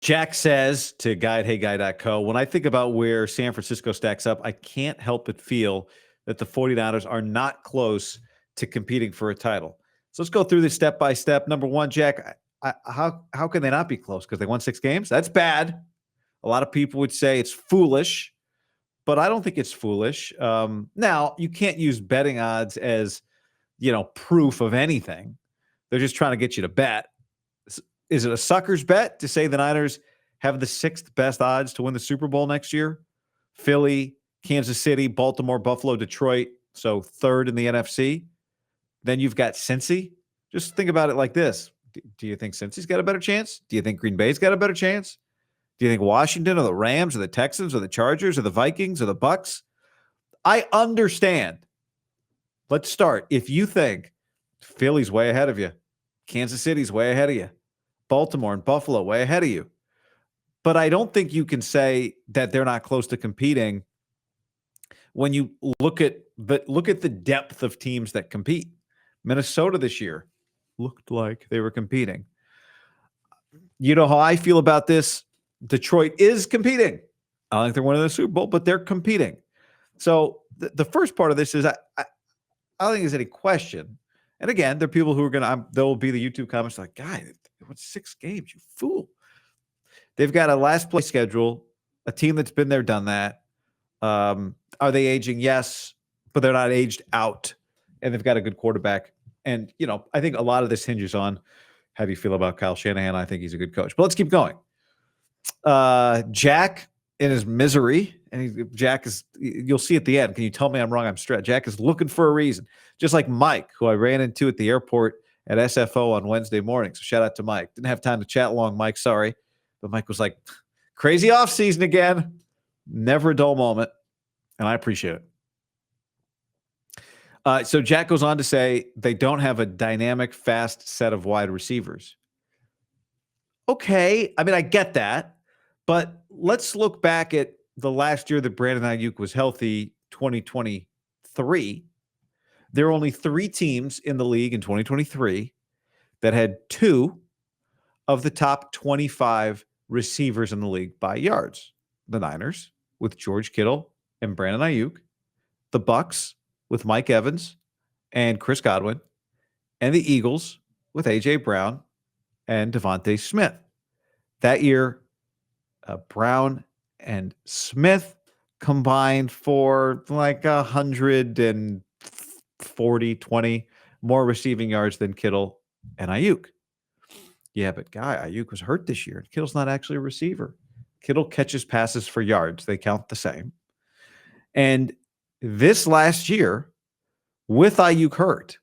Jack says to guideheyguy.co, when I think about where San Francisco stacks up, I can't help but feel that the 49ers are not close to competing for a title. So let's go through this step by step. Number one, Jack, how can they not be close? Because they won 6 games? That's bad. A lot of people would say it's foolish, but I don't think it's foolish. Now, you can't use betting odds as, proof of anything. They're just trying to get you to bet. Is it a sucker's bet to say the Niners have the 6th best odds to win the Super Bowl next year? Philly, Kansas City, Baltimore, Buffalo, Detroit. So 3rd in the NFC. Then you've got Cincy. Just think about it like this. Do you think Cincy's got a better chance? Do you think Green Bay's got a better chance? Do you think Washington or the Rams or the Texans or the Chargers or the Vikings or the Bucks? I understand. Let's start. If you think Philly's way ahead of you, Kansas City's way ahead of you, Baltimore and Buffalo way ahead of you. But I don't think you can say that they're not close to competing when you look at the depth of teams that compete. Minnesota this year looked like they were competing. You know how I feel about this? Detroit is competing. I don't think they're winning the Super Bowl, but they're competing. So the first part of this is I don't think there's any question. And again, there are people who are there will be the YouTube comments like, guy, they won 6 games, you fool. They've got a last place schedule, a team that's been there, done that. Are they aging? Yes, but they're not aged out. And they've got a good quarterback. And, I think a lot of this hinges on how do you feel about Kyle Shanahan. I think he's a good coach. But let's keep going. Jack in his misery, and Jack is, you'll see at the end. Can you tell me I'm wrong? I'm stressed. Jack is looking for a reason. Just like Mike, who I ran into at the airport at SFO on Wednesday morning. So shout out to Mike. Didn't have time to chat long, Mike. Sorry. But Mike was like, crazy offseason again. Never a dull moment. And I appreciate it. So Jack goes on to say they don't have a dynamic, fast set of wide receivers. Okay. I mean, I get that. But let's look back at the last year that Brandon Ayuk was healthy, 2023. There are only 3 teams in the league in 2023 that had 2 of the top 25 receivers in the league by yards. The Niners with George Kittle and Brandon Ayuk, the Bucks with Mike Evans and Chris Godwin, and the Eagles with A.J. Brown and Devontae Smith. That year, Brown and Smith combined for like 120 more receiving yards than Kittle and Ayuk. Yeah, but Ayuk was hurt this year. Kittle's not actually a receiver. Kittle catches passes for yards. They count the same. And this last year, with Ayuk hurt,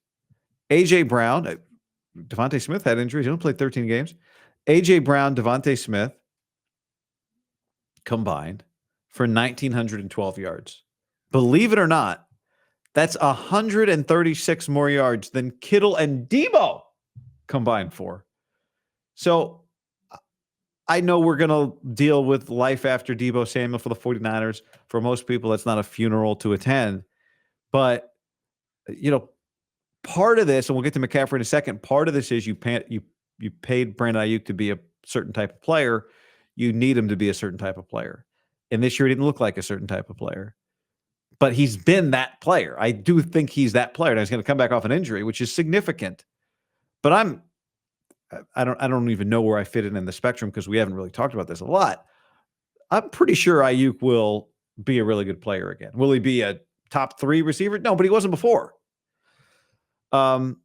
A.J. Brown, Devontae Smith had injuries. He only played 13 games. A.J. Brown, Devontae Smith combined for 1,912 yards. Believe it or not, that's 136 more yards than Kittle and Deebo combined for. So I know we're going to deal with life after Deebo Samuel for the 49ers. For most people, that's not a funeral to attend. But, part of this, and we'll get to McCaffrey in a second, part of this is you paid Brandon Ayuk to be a certain type of player. You need him to be a certain type of player. And this year he didn't look like a certain type of player. But he's been that player. I do think he's that player. Now he's going to come back off an injury, which is significant. But I don't even know where I fit in the spectrum because we haven't really talked about this a lot. I'm pretty sure Ayuk will be a really good player again. Will he be a top 3 receiver? No, but he wasn't before. I'm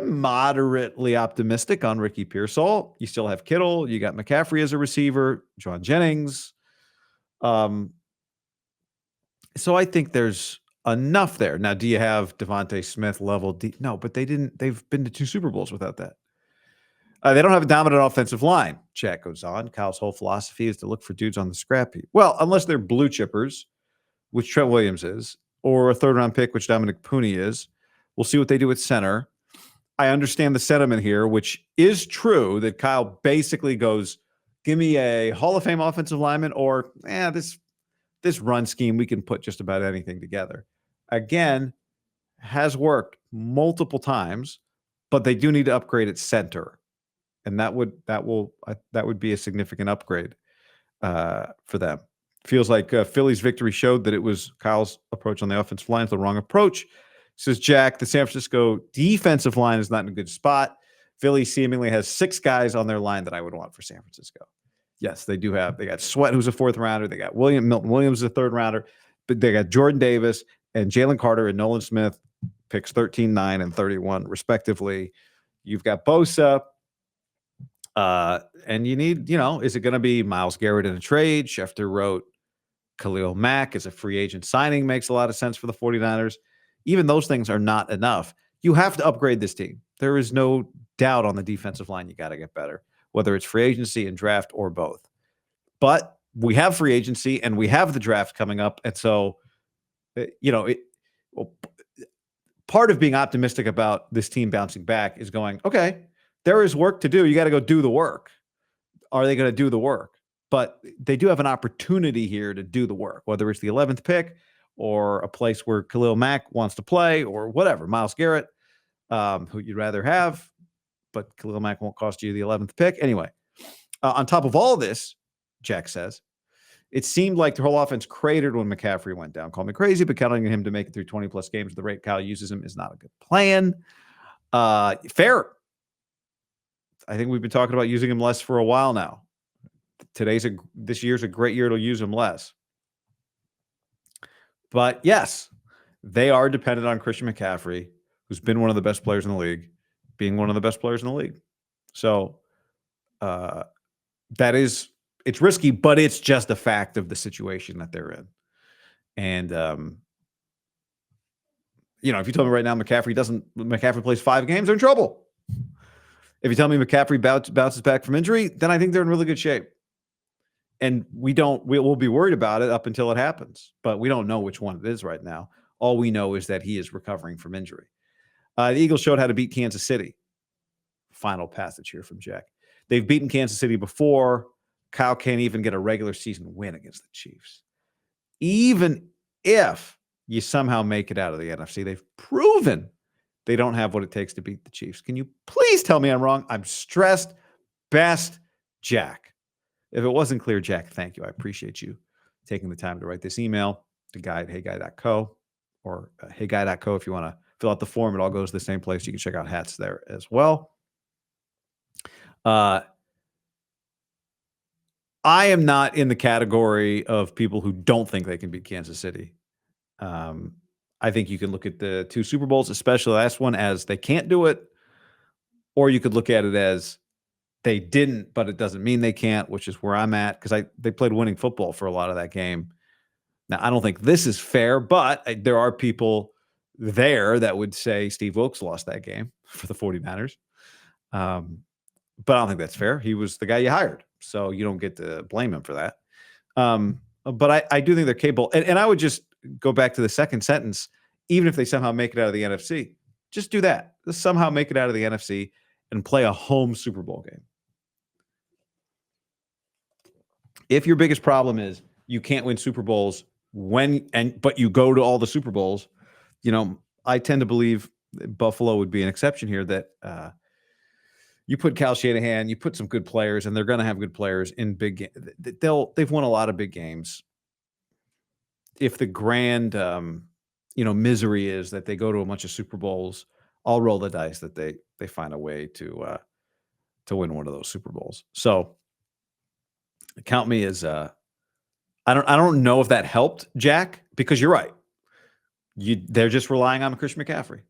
moderately optimistic on Ricky Pearsall. You still have Kittle. You got McCaffrey as a receiver, John Jennings. So I think there's enough there. Now, do you have Devontae Smith level D? No, but they've been to 2 Super Bowls without that. They don't have a dominant offensive line. Jack goes on. Kyle's whole philosophy is to look for dudes on the scrap heap. Well, unless they're blue chippers, which Trent Williams is, or a 3rd-round pick, which Dominic Pooney is. We'll see what they do at center. I understand the sentiment here, which is true, that Kyle basically goes, give me a Hall of Fame offensive lineman or this run scheme, we can put just about anything together. Again, has worked multiple times, but they do need to upgrade at center. and that would be a significant upgrade for them. Feels like Philly's victory showed that it was Kyle's approach on the offensive line is the wrong approach. Says Jack, the San Francisco defensive line is not in a good spot. Philly seemingly has 6 guys on their line that I would want for San Francisco. Yes, they do have. They got Sweat, who's a 4th rounder. They got Milton Williams, a 3rd rounder. But they got Jordan Davis and Jalen Carter and Nolan Smith, picks 13, 9, and 31, respectively. You've got Bosa. And you need, is it going to be Myles Garrett in a trade? Schefter wrote Khalil Mack as a free agent signing makes a lot of sense for the 49ers. Even those things are not enough. You have to upgrade this team. There is no doubt on the defensive line. You got to get better, whether it's free agency and draft or both. But we have free agency and we have the draft coming up. And so, part of being optimistic about this team bouncing back is going, okay, there is work to do. You got to go do the work. Are they going to do the work? But they do have an opportunity here to do the work, whether it's the 11th pick or a place where Khalil Mack wants to play or whatever. Myles Garrett, who you'd rather have, but Khalil Mack won't cost you the 11th pick. Anyway, on top of all this, Jack says, it seemed like the whole offense cratered when McCaffrey went down. Call me crazy, but counting on him to make it through 20-plus games at the rate Kyle uses him is not a good plan. Fair. I think we've been talking about using him less for a while now. This year's a great year to use him less. But yes, they are dependent on Christian McCaffrey, who's been one of the best players in the league, being one of the best players in the league. So it's risky, but it's just a fact of the situation that they're in. And, if you tell me right now McCaffrey plays 5 games, they're in trouble. If you tell me McCaffrey bounces back from injury, then I think they're in really good shape. And we'll be worried about it up until it happens, but we don't know which one it is right now. All we know is that he is recovering from injury. The Eagles showed how to beat Kansas City. Final passage here from Jack. They've beaten Kansas City before. Kyle can't even get a regular season win against the Chiefs. Even if you somehow make it out of the NFC, they've proven they don't have what it takes to beat the Chiefs. Can you please tell me I'm wrong? I'm stressed. Best, Jack. If it wasn't clear, Jack, thank you. I appreciate you taking the time to write this email to guy@heyguy.co or heyguy.co if you want to fill out the form. It all goes to the same place. You can check out hats there as well. I am not in the category of people who don't think they can beat Kansas City. I think you can look at the 2 Super Bowls, especially the last one, as they can't do it. Or you could look at it as they didn't, but it doesn't mean they can't, which is where I'm at, because they played winning football for a lot of that game. Now, I don't think this is fair, but there are people there that would say Steve Wilkes lost that game for the 49ers. But I don't think that's fair. He was the guy you hired, so you don't get to blame him for that. But I do think they're capable. And I would just go back to the second sentence. Even if they somehow make it out of the NFC, just do that. Just somehow make it out of the NFC and play a home Super Bowl game. If your biggest problem is you can't win Super Bowls but you go to all the Super Bowls, I tend to believe Buffalo would be an exception here, that you put Kyle Shanahan, you put some good players, and they're going to have good players in big games. They've won a lot of big games. If the grand, misery is that they go to a bunch of Super Bowls, I'll roll the dice that they find a way to win one of those Super Bowls. So count me as I don't know if that helped, Jack, because you're right. They're just relying on Christian McCaffrey.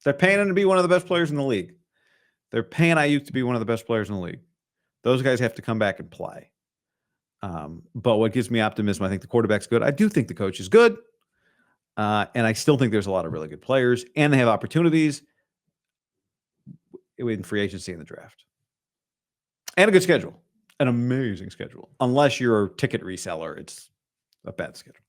They're paying him to be one of the best players in the league. They're paying Ayuk to be one of the best players in the league. Those guys have to come back and play. But what gives me optimism, I think the quarterback's good. I do think the coach is good. And I still think there's a lot of really good players, and they have opportunities in free agency and the draft. And a good schedule. An amazing schedule. Unless you're a ticket reseller, it's a bad schedule.